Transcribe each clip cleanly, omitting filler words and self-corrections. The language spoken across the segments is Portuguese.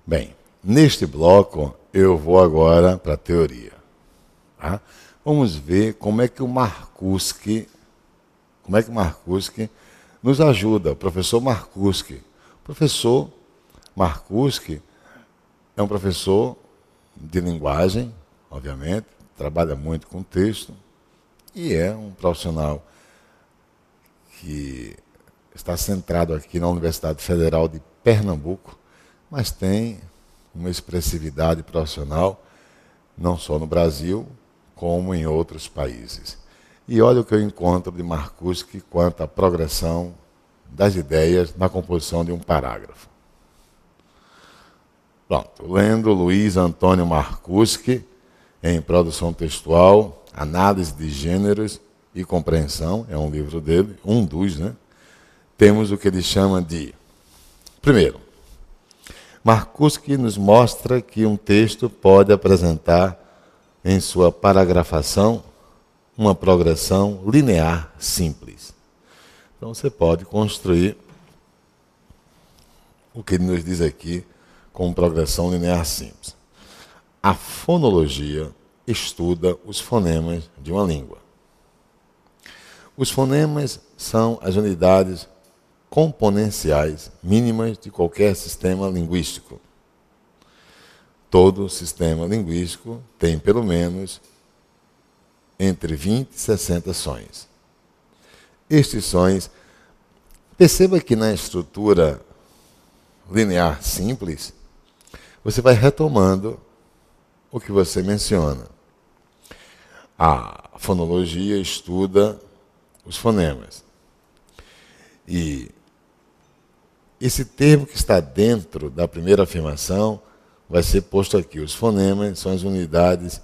Bem, neste bloco eu vou agora para a teoria. Tá? Vamos ver como é que o Marcuschi nos ajuda, o professor Marcuschi. O professor Marcuschi é um professor de linguagem, obviamente, trabalha muito com texto e é um profissional que está centrado aqui na Universidade Federal de Pernambuco, mas tem uma expressividade profissional não só no Brasil, como em outros países. E olha o que eu encontro de Marcuschi quanto à progressão das ideias na composição de um parágrafo. Pronto, lendo Luiz Antônio Marcuschi, em Produção Textual, Análise de Gêneros e Compreensão, é um livro dele, um dos, né? Temos o que ele chama de... Primeiro, Marcuschi nos mostra que um texto pode apresentar em sua paragrafação uma progressão linear simples. Então você pode construir o que ele nos diz aqui como progressão linear simples. A fonologia estuda os fonemas de uma língua. Os fonemas são as unidades componenciais mínimas de qualquer sistema linguístico. Todo sistema linguístico tem pelo menos entre 20 e 60 sons. Estes sons, perceba que na estrutura linear simples, você vai retomando o que você menciona. A fonologia estuda os fonemas. E esse termo que está dentro da primeira afirmação vai ser posto aqui. Os fonemas são as unidades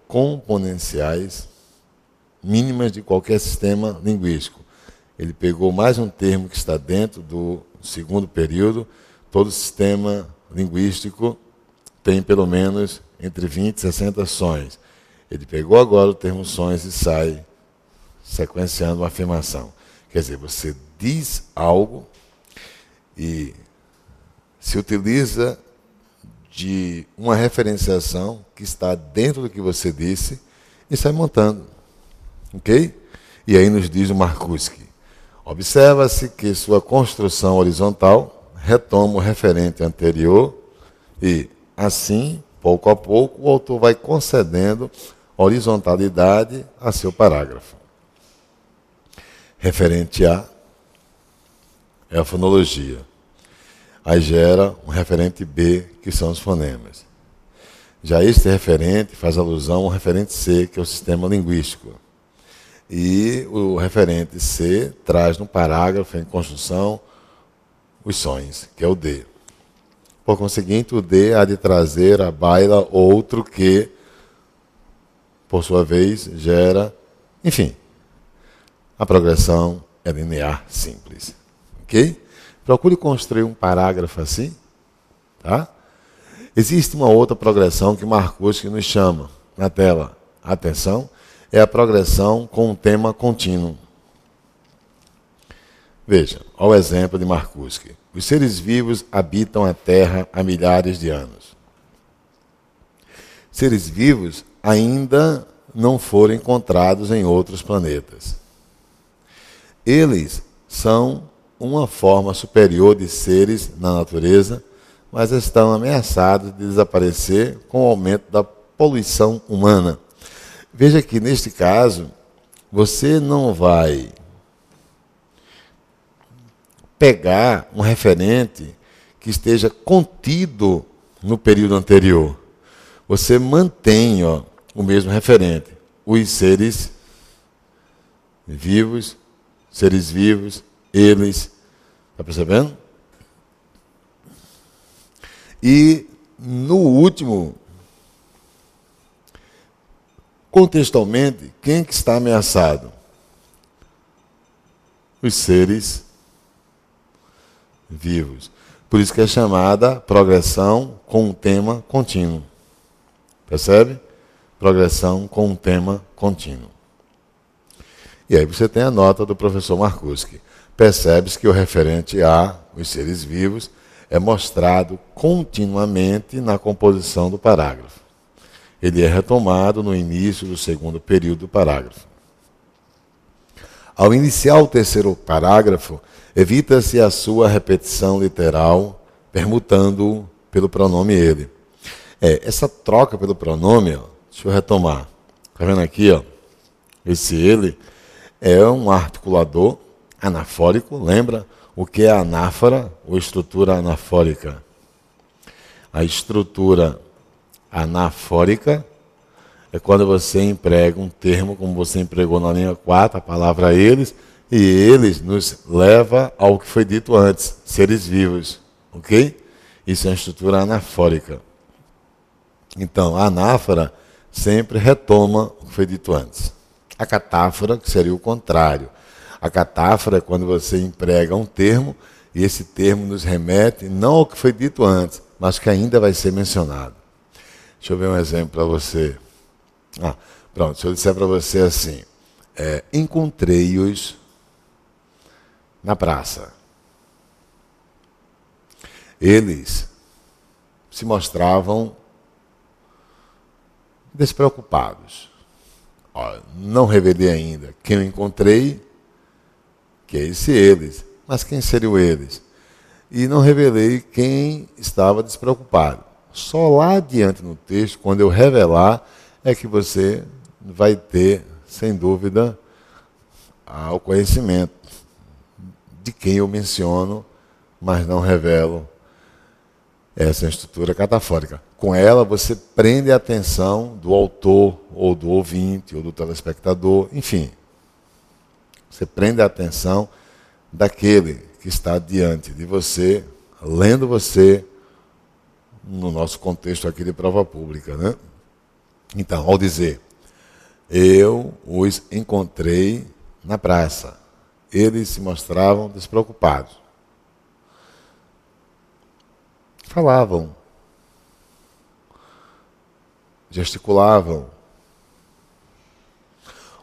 componenciais mínimas de qualquer sistema linguístico. Ele pegou mais um termo que está dentro do segundo período. Todo sistema linguístico tem pelo menos entre 20 e 60 sons. Ele pegou agora o termo sons e sai sequenciando uma afirmação. Quer dizer, você diz algo e se utiliza de uma referenciação que está dentro do que você disse e sai montando. Ok? E aí nos diz o Marcuschi. Observa-se que sua construção horizontal retoma o referente anterior e, assim, pouco a pouco, o autor vai concedendo horizontalidade a seu parágrafo. Referente A é a fonologia. Aí gera um referente B, que são os fonemas. Já este referente faz alusão ao referente C, que é o sistema linguístico. E o referente C traz no parágrafo em construção os sons, que é o D. Por conseguinte, o D há de trazer à baila outro que, por sua vez, gera... Enfim, a progressão é linear simples. Ok? Procure construir um parágrafo assim. Tá? Existe uma outra progressão que Marcuschi nos chama na tela. Atenção, é a progressão com um tema contínuo. Veja, olha o exemplo de Marcuschi. Os seres vivos habitam a Terra há milhares de anos. Seres vivos ainda não foram encontrados em outros planetas. Eles são uma forma superior de seres na natureza, mas estão ameaçados de desaparecer com o aumento da poluição humana. Veja que, neste caso, você não vai pegar um referente que esteja contido no período anterior. Você mantém o mesmo referente. Os seres vivos, eles, está percebendo? E no último, contextualmente, quem que está ameaçado? Os seres vivos. Por isso que é chamada progressão com um tema contínuo. Percebe? Progressão com um tema contínuo. E aí você tem a nota do professor Marcuschi. Percebe-se que o referente a os seres vivos é mostrado continuamente na composição do parágrafo. Ele é retomado no início do segundo período do parágrafo. Ao iniciar o terceiro parágrafo, evita-se a sua repetição literal, permutando-o pelo pronome ele. Essa troca pelo pronome, deixa eu retomar. Está vendo aqui? Esse ele é um articulador anafórico, lembra? O que é anáfora ou estrutura anafórica? A estrutura anafórica é quando você emprega um termo, como você empregou na linha 4, a palavra eles, e eles nos leva ao que foi dito antes, seres vivos, ok? Isso é uma estrutura anafórica. Então, a anáfora sempre retoma o que foi dito antes. A catáfora, que seria o contrário. A catáfora é quando você emprega um termo e esse termo nos remete não ao que foi dito antes, mas que ainda vai ser mencionado. Deixa eu ver um exemplo para você. Pronto, se eu disser para você assim, encontrei-os na praça. Eles se mostravam despreocupados. Não revelei ainda quem eu encontrei, que é esse eles. Mas quem seriam eles? E não revelei quem estava despreocupado. Só lá adiante no texto, quando eu revelar, é que você vai ter, sem dúvida, o conhecimento de quem eu menciono, mas não revelo essa estrutura catafórica. Com ela, você prende a atenção do autor, ou do ouvinte, ou do telespectador, enfim. Você prende a atenção daquele que está diante de você, lendo você, no nosso contexto aqui de prova pública, né? Então, ao dizer, eu os encontrei na praça, eles se mostravam despreocupados. Falavam, gesticulavam.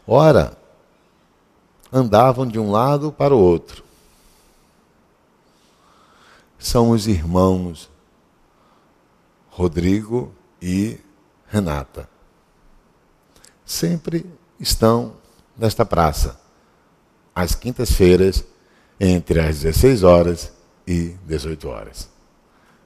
Ora, andavam de um lado para o outro. São os irmãos Rodrigo e Renata. Sempre estão nesta praça, às quintas-feiras, entre as 16 horas e 18 horas.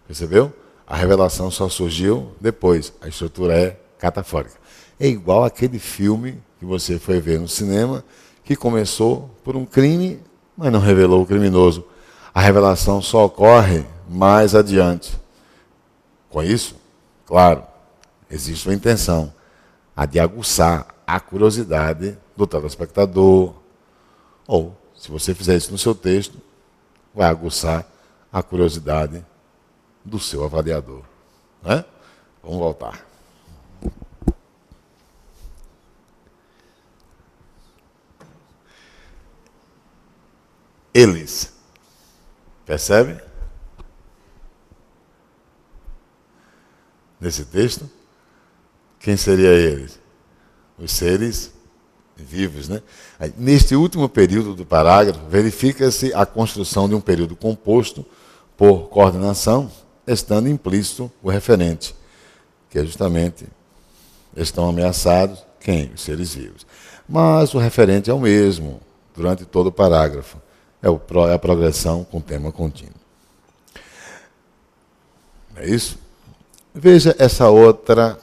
Percebeu? A revelação só surgiu depois. A estrutura é catafórica. É igual aquele filme que você foi ver no cinema, que começou por um crime, mas não revelou o criminoso. A revelação só ocorre mais adiante. Com isso, claro, existe uma intenção, a de aguçar a curiosidade do telespectador. Ou, se você fizer isso no seu texto, vai aguçar a curiosidade do seu avaliador. Né? Vamos voltar. Eles. Percebe? Nesse texto, quem seria eles? Os seres vivos, né? Aí, neste último período do parágrafo, verifica-se a construção de um período composto por coordenação, estando implícito o referente, que é justamente, estão ameaçados, quem? Os seres vivos. Mas o referente é o mesmo, durante todo o parágrafo. É a progressão com tema contínuo. É isso? Veja essa outra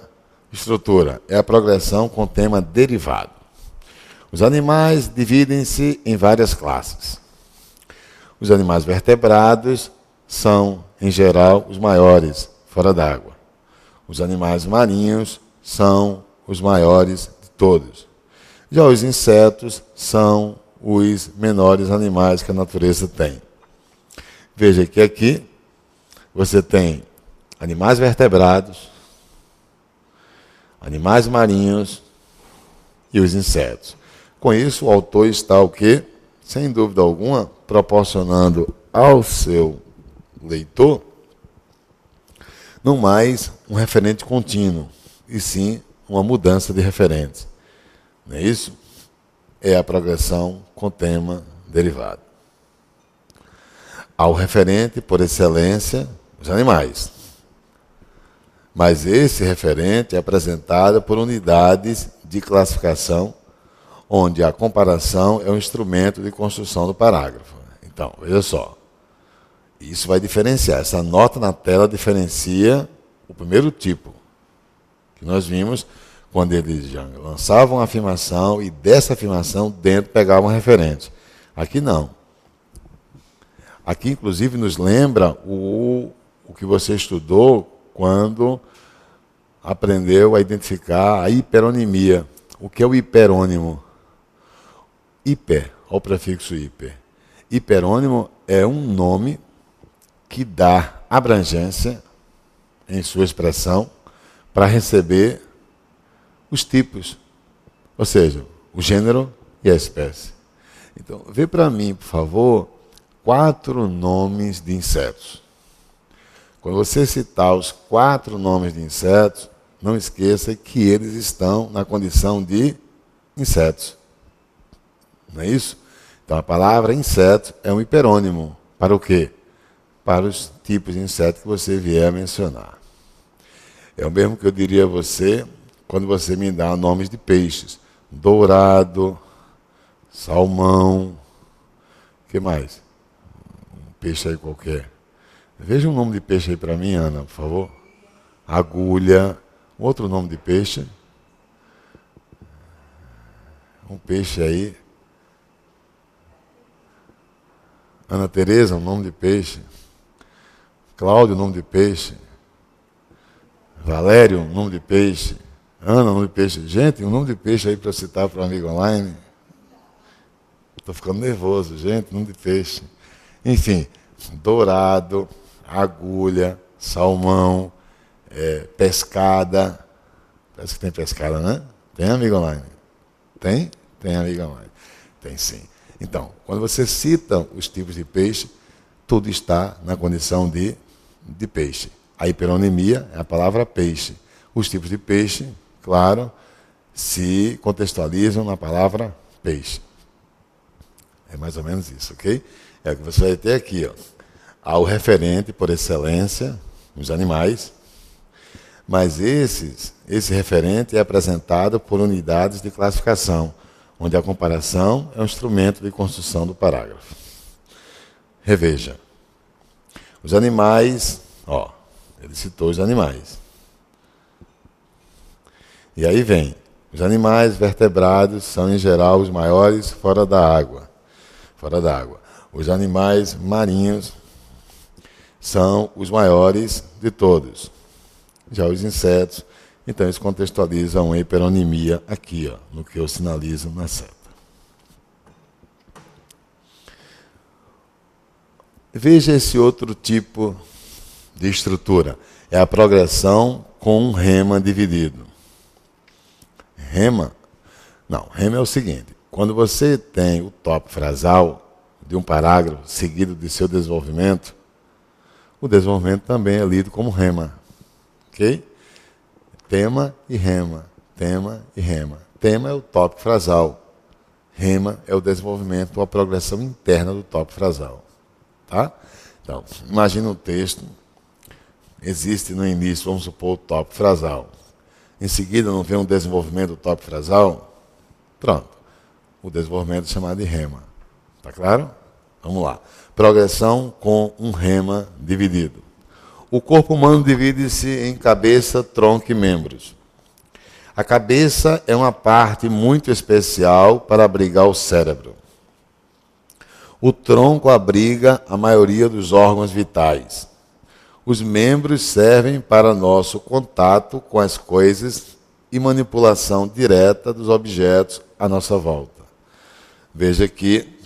estrutura. É a progressão com tema derivado. Os animais dividem-se em várias classes. Os animais vertebrados são, em geral, os maiores fora d'água. Os animais marinhos são os maiores de todos. Já os insetos são os menores animais que a natureza tem. Veja que aqui você tem animais vertebrados, animais marinhos e os insetos. Com isso, o autor está o quê? Sem dúvida alguma, proporcionando ao seu leitor não mais um referente contínuo, e sim uma mudança de referentes. Não é isso? É a progressão com tema derivado. Ao referente, por excelência, os animais. Mas esse referente é apresentado por unidades de classificação, onde a comparação é um instrumento de construção do parágrafo. Então, veja só. Isso vai diferenciar. Essa nota na tela diferencia o primeiro tipo, que nós vimos quando eles já lançavam a afirmação e dessa afirmação dentro pegavam referente. Aqui não. Aqui, inclusive, nos lembra o que você estudou quando aprendeu a identificar a hiperonimia. O que é o hiperônimo? Hiper, olha o prefixo hiper. Hiperônimo é um nome que dá abrangência em sua expressão para receber os tipos, ou seja, o gênero e a espécie. Então, vê para mim, por favor, 4 nomes de insetos. Quando você citar os 4 nomes de insetos, não esqueça que eles estão na condição de insetos. Não é isso? Então, a palavra inseto é um hiperônimo. Para o quê? Para os tipos de insetos que você vier a mencionar. É o mesmo que eu diria a você quando você me dá nomes de peixes. Dourado, salmão, o que mais? Um peixe aí qualquer. Veja um nome de peixe aí para mim, Ana, por favor. Agulha. Outro nome de peixe. Um peixe aí. Ana Tereza, um nome de peixe. Cláudio, nome de peixe. Valério, nome de peixe. Ana, nome de peixe. Gente, um nome de peixe aí para citar para o amigo online. Estou ficando nervoso, gente, nome de peixe. Enfim, dourado, agulha, salmão, pescada. Parece que tem pescada, né? Tem, amigo online? Tem? Tem, amigo online. Tem sim. Então, quando você cita os tipos de peixe, tudo está na condição de peixe. A hiperonimia é a palavra peixe. Os tipos de peixe, claro, se contextualizam na palavra peixe. É mais ou menos isso, ok? É o que você vai ter aqui. Ó. Há o referente por excelência, os animais, mas esse referente é apresentado por unidades de classificação, onde a comparação é um instrumento de construção do parágrafo. Reveja. Os animais, ó, ele citou os animais. E aí vem, os animais vertebrados são em geral os maiores fora da água. Fora da água. Os animais marinhos são os maiores de todos. Já os insetos, então eles contextualizam a hiperonimia aqui, ó, no que eu sinalizo na seta. Veja esse outro tipo de estrutura. É a progressão com um rema dividido. Rema? Não, rema é o seguinte. Quando você tem o tópico frasal de um parágrafo seguido de seu desenvolvimento, o desenvolvimento também é lido como rema. Ok? Tema e rema. Tema e rema. Tema é o tópico frasal. Rema é o desenvolvimento ou a progressão interna do tópico frasal. Tá? Então, imagina um texto, existe no início, vamos supor, o tópico frasal. Em seguida, não vem um desenvolvimento do tópico frasal? Pronto. O desenvolvimento é chamado de rema. Tá claro? Vamos lá. Progressão com um rema dividido. O corpo humano divide-se em cabeça, tronco e membros. A cabeça é uma parte muito especial para abrigar o cérebro. O tronco abriga a maioria dos órgãos vitais. Os membros servem para nosso contato com as coisas e manipulação direta dos objetos à nossa volta. Veja que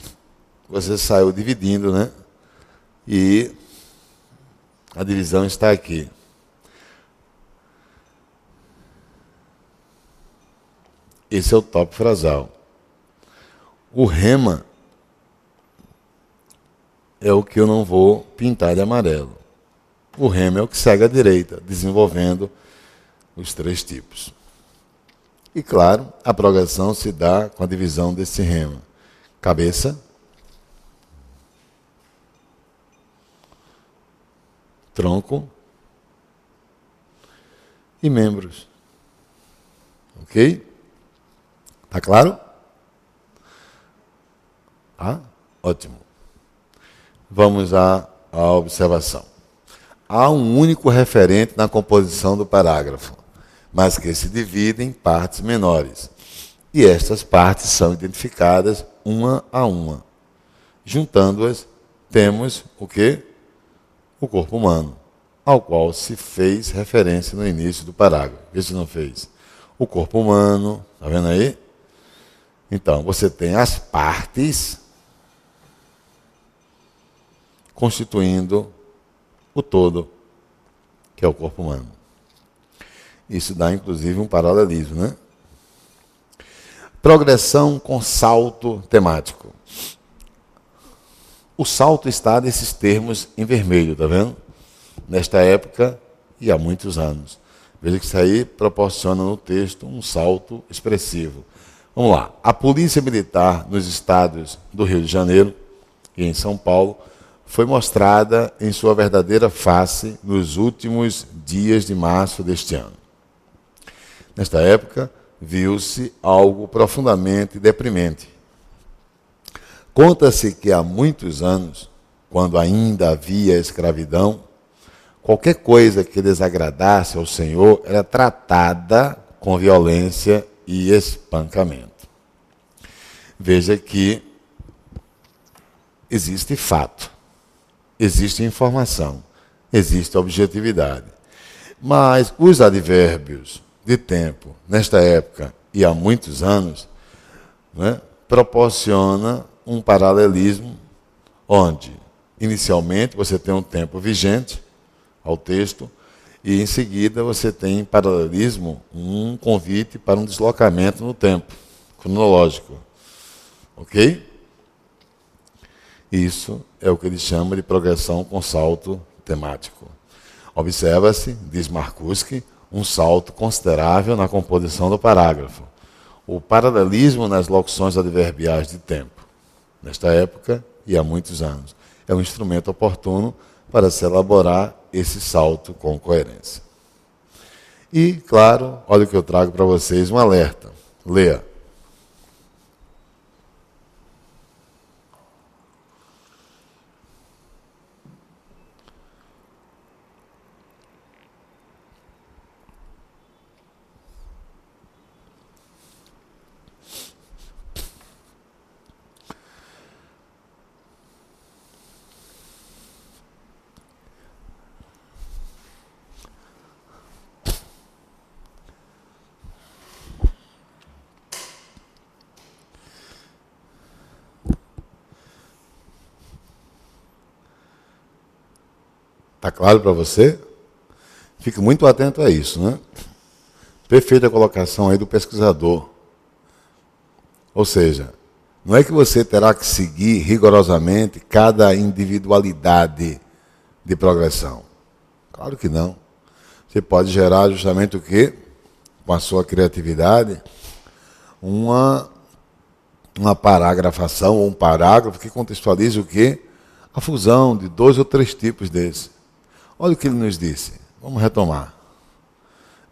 você saiu dividindo, né? E a divisão está aqui. Esse é o tópico frasal. O rema é o que eu não vou pintar de amarelo. O rema é o que segue à direita, desenvolvendo os 3 tipos. E, claro, a progressão se dá com a divisão desse rema. Cabeça, tronco e membros. Ok? Tá claro? Tá? Ótimo. Vamos à observação. Há um único referente na composição do parágrafo, mas que se divide em partes menores. E estas partes são identificadas uma a uma. Juntando-as, temos o quê? O corpo humano, ao qual se fez referência no início do parágrafo. Vê se não fez. O corpo humano, está vendo aí? Então, você tem as partes constituindo o todo, que é o corpo humano. Isso dá, inclusive, um paralelismo, né? Progressão com salto temático. O salto está nesses termos em vermelho, tá vendo? Nesta época e há muitos anos. Veja que isso aí proporciona no texto um salto expressivo. Vamos lá. A Polícia Militar nos estados do Rio de Janeiro e em São Paulo foi mostrada em sua verdadeira face nos últimos dias de março deste ano. Nesta época, viu-se algo profundamente deprimente. Conta-se que há muitos anos, quando ainda havia escravidão, qualquer coisa que desagradasse ao Senhor era tratada com violência e espancamento. Veja que existe fato, existe informação, existe objetividade. Mas os advérbios de tempo, nesta época e há muitos anos, né, proporciona um paralelismo onde, inicialmente, você tem um tempo vigente ao texto e, em seguida, você tem em paralelismo um convite para um deslocamento no tempo, cronológico. Ok? Isso é o que ele chama de progressão com salto temático. Observa-se, diz Marcuski, um salto considerável na composição do parágrafo. O paralelismo nas locuções adverbiais de tempo, nesta época e há muitos anos, é um instrumento oportuno para se elaborar esse salto com coerência. E, claro, olha o que eu trago para vocês, um alerta. Leia. Está claro para você? Fique muito atento a isso, né? Perfeita colocação aí do pesquisador. Ou seja, não é que você terá que seguir rigorosamente cada individualidade de progressão. Claro que não. Você pode gerar justamente o quê? Com a sua criatividade, uma paragrafação ou um parágrafo que contextualize o quê? A fusão de 2 ou 3 tipos desses. Olha o que ele nos disse. Vamos retomar.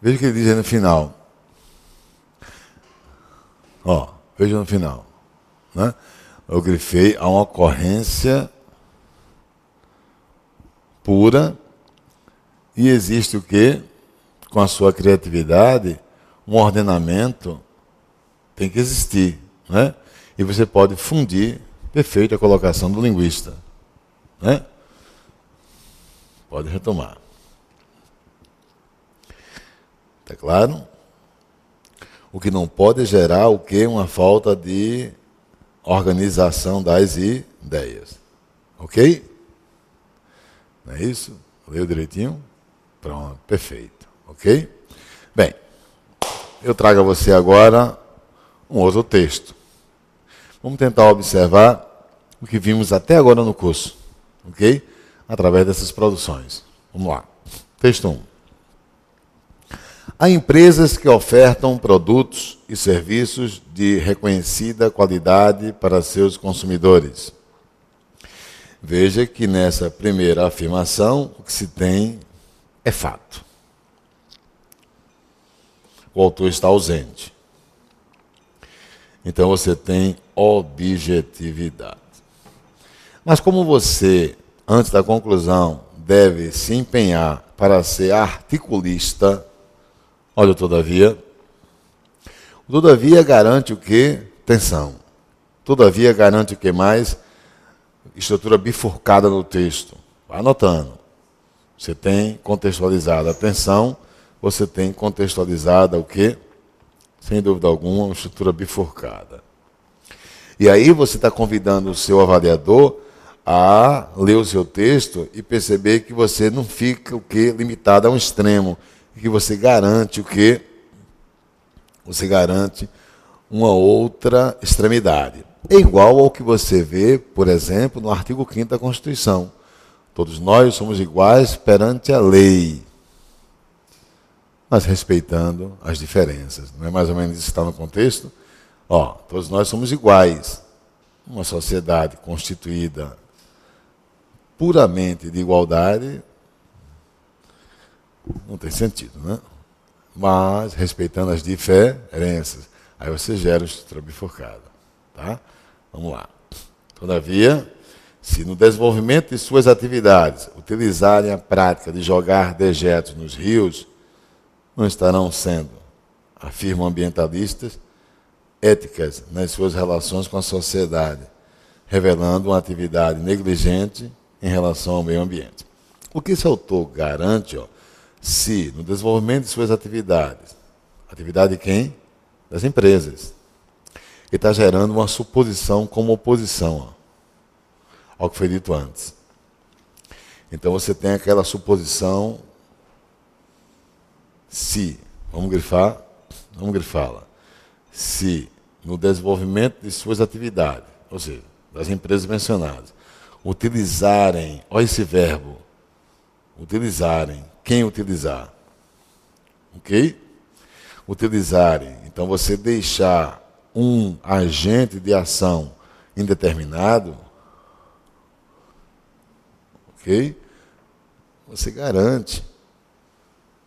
Veja o que ele diz aí no final. Veja no final. Né? Eu grifei a uma ocorrência pura e existe o quê? Com a sua criatividade, um ordenamento tem que existir. Né? E você pode fundir, perfeita a colocação do linguista. Né? Pode retomar. Está claro? O que não pode gerar o quê? Uma falta de organização das ideias. Ok? Não é isso? Leu direitinho? Pronto, perfeito. Ok? Bem, eu trago a você agora um outro texto. Vamos tentar observar o que vimos até agora no curso. Ok? Através dessas produções. Vamos lá. Texto 1. Há empresas que ofertam produtos e serviços de reconhecida qualidade para seus consumidores. Veja que nessa primeira afirmação, o que se tem é fato. O autor está ausente. Então você tem objetividade. Mas como você, antes da conclusão, deve se empenhar para ser articulista, olha o todavia. O todavia garante o quê? Tensão. Todavia garante o que mais? Estrutura bifurcada no texto. Vai anotando. Você tem contextualizada a tensão, você tem contextualizada o quê? Sem dúvida alguma, uma estrutura bifurcada. E aí você está convidando o seu avaliador a ler o seu texto e perceber que você não fica o quê? Limitado a um extremo. E que você garante o quê? Você garante uma outra extremidade. É igual ao que você vê, por exemplo, no artigo 5º da Constituição. Todos nós somos iguais perante a lei, mas respeitando as diferenças. Não é mais ou menos isso que está no contexto? Todos nós somos iguais. Uma sociedade constituída puramente de igualdade não tem sentido, né? Mas respeitando as diferenças. Aí você gera a estrutura bifurcada. Tá? Vamos lá. Todavia, se no desenvolvimento de suas atividades utilizarem a prática de jogar dejetos nos rios, não estarão sendo, afirmam ambientalistas, éticas nas suas relações com a sociedade, revelando uma atividade negligente em relação ao meio ambiente. O que esse autor garante, se no desenvolvimento de suas atividades, atividade de quem? Das empresas, ele está gerando uma suposição como oposição ao que foi dito antes. Então você tem aquela suposição se, vamos grifá-la, se no desenvolvimento de suas atividades, ou seja, das empresas mencionadas, utilizarem, olha esse verbo, utilizarem, quem utilizar? Ok? Utilizarem, então você deixar um agente de ação indeterminado, ok? Você garante,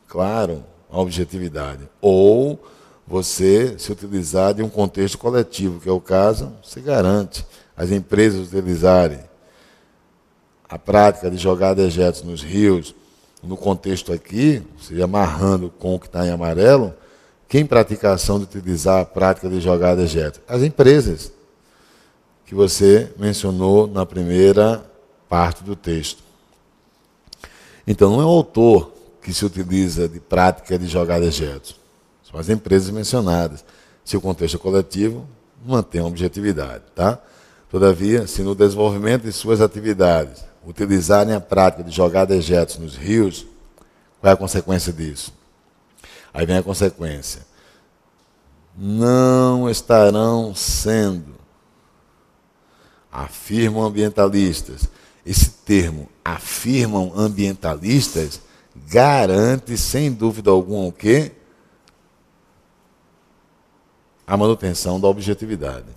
claro, a objetividade. Ou você se utilizar de um contexto coletivo, que é o caso, você garante. As empresas utilizarem a prática de jogar dejetos nos rios, no contexto aqui, seja amarrando com o que está em amarelo, quem pratica a ação de utilizar a prática de jogar dejetos? As empresas, que você mencionou na primeira parte do texto. Então, não é o autor que se utiliza de prática de jogar dejetos. São as empresas mencionadas. Se o contexto é coletivo, mantém a objetividade. Tá? Todavia, se no desenvolvimento de suas atividades utilizarem a prática de jogar dejetos nos rios, qual é a consequência disso? Aí vem a consequência. Não estarão sendo, afirmam ambientalistas. Esse termo, afirmam ambientalistas, garante, sem dúvida alguma, o quê? A manutenção da objetividade.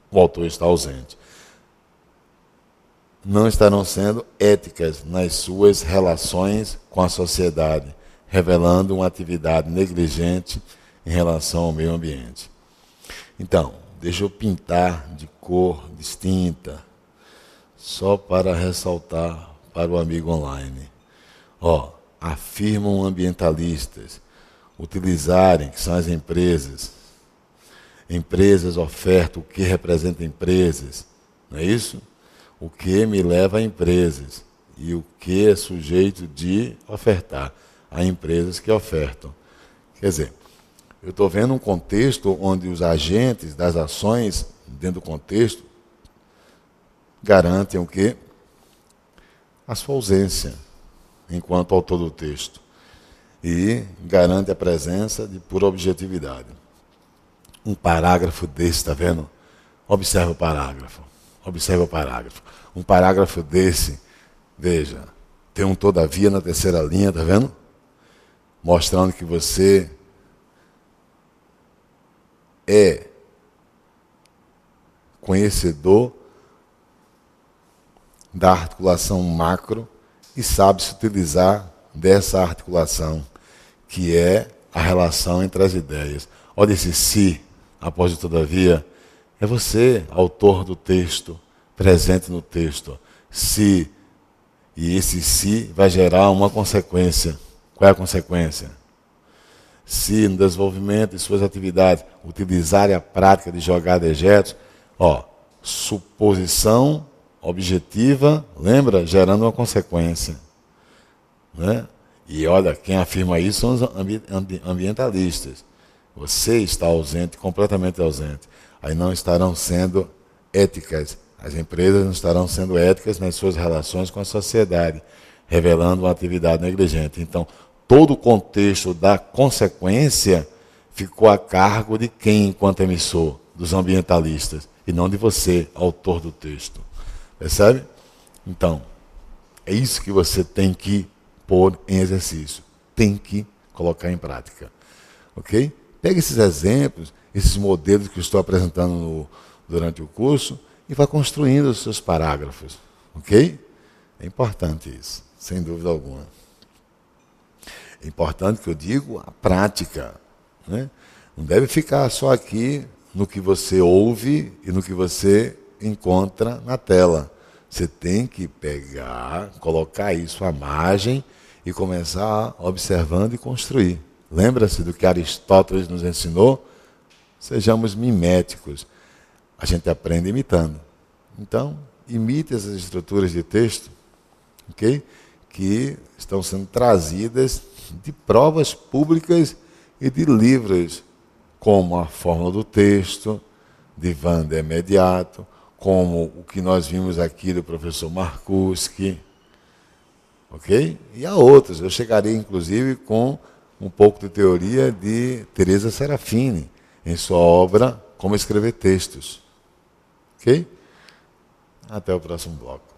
O autor está ausente. Não estarão sendo éticas nas suas relações com a sociedade, revelando uma atividade negligente em relação ao meio ambiente. Então, deixa eu pintar de cor distinta, só para ressaltar para o amigo online. Afirmam ambientalistas utilizarem, que são as empresas ofertam o que representa empresas, não é isso? O que me leva a empresas e o que é sujeito de ofertar a empresas que ofertam. Quer dizer, eu estou vendo um contexto onde os agentes das ações, dentro do contexto, garantem o quê? A sua ausência, enquanto autor do texto. E garante a presença de pura objetividade. Um parágrafo desse, está vendo? Observa o parágrafo. Um parágrafo desse, veja, tem um todavia na terceira linha, está vendo? Mostrando que você é conhecedor da articulação macro e sabe se utilizar dessa articulação, que é a relação entre as ideias. Olha esse se, após o todavia, é você, autor do texto, presente no texto. Se, e esse se vai gerar uma consequência. Qual é a consequência? Se no desenvolvimento de suas atividades utilizarem a prática de jogar dejetos, suposição objetiva, lembra? Gerando uma consequência. Né? E olha, quem afirma isso são os ambientalistas. Você está ausente, completamente ausente. Aí não estarão sendo éticas. As empresas não estarão sendo éticas nas suas relações com a sociedade, revelando uma atividade negligente. Então, todo o contexto da consequência ficou a cargo de quem, enquanto emissor? Dos ambientalistas, e não de você, autor do texto. Percebe? Então, é isso que você tem que pôr em exercício. Tem que colocar em prática. Ok? Pega esses exemplos, esses modelos que eu estou apresentando durante o curso e vá construindo os seus parágrafos. Ok? É importante isso, sem dúvida alguma. É importante que eu digo a prática. Né? Não deve ficar só aqui no que você ouve e no que você encontra na tela. Você tem que pegar, colocar isso à margem e começar observando e construir. Lembra-se do que Aristóteles nos ensinou? Sejamos miméticos. A gente aprende imitando. Então, imite essas estruturas de texto, ok? Que estão sendo trazidas de provas públicas e de livros, como a Fórmula do Texto, de Wander Mediato, como o que nós vimos aqui do professor Marcuski, ok? E há outros. Eu chegarei, inclusive, com um pouco de teoria de Teresa Serafini, em sua obra Como Escrever Textos. Ok? Até o próximo bloco.